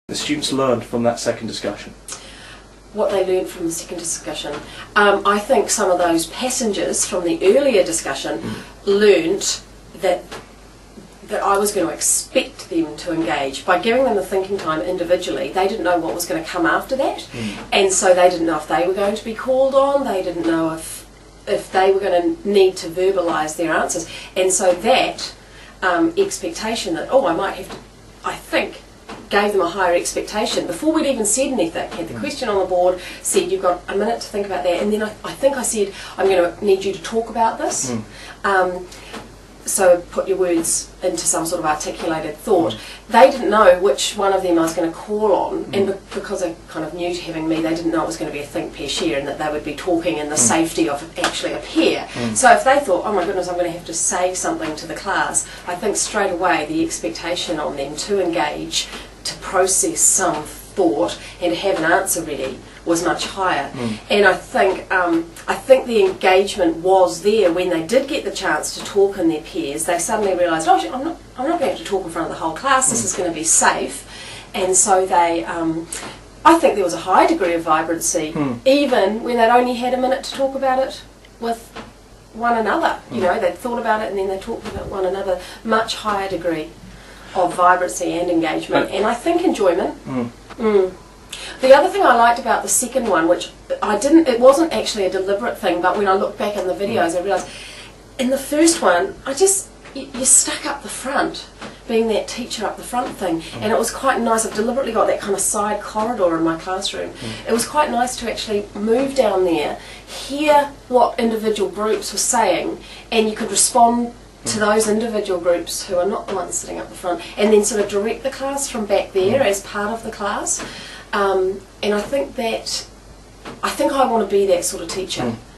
The students learned from that second discussion? What they learned from the second discussion. I think some of those passengers from the earlier discussion learned that I was going to expect them to engage. By giving them the thinking time individually, they didn't know what was going to come after that, and so they didn't know if they were going to be called on, they didn't know if they were going to need to verbalise their answers, and so that expectation that, oh, I might have to, I think, gave them a higher expectation before we'd even said anything. Had the question on the board, said you've got a minute to think about that, and then I think I said I'm going to need you to talk about this. So put your words into some sort of articulated thought. They didn't know which one of them I was going to call on, and because they're kind of new to having me, they didn't know it was going to be a think, pair, share, and that they would be talking in the safety of actually a pair. So if they thought, oh my goodness, I'm going to have to say something to the class, I think straight away the expectation on them to engage, to process some thought and to have an answer ready was much higher. And I think the engagement was there when they did get the chance to talk in their pairs. They suddenly realised, oh, I'm not going to have to talk in front of the whole class, this is going to be safe. And so they, I think there was a high degree of vibrancy, even when they'd only had a minute to talk about it with one another. You know, they'd thought about it and then they talked about one another. Much higher degree of vibrancy and engagement, and I think enjoyment. The other thing I liked about the second one, which it wasn't actually a deliberate thing, but when I look back in the videos I realised, in the first one, you stuck up the front, being that teacher up the front thing, and it was quite nice. I've deliberately got that kind of side corridor in my classroom. It was quite nice to actually move down there, hear what individual groups were saying, and you could respond to those individual groups who are not the ones sitting up the front, and then sort of direct the class from back there as part of the class. And I think I want to be that sort of teacher.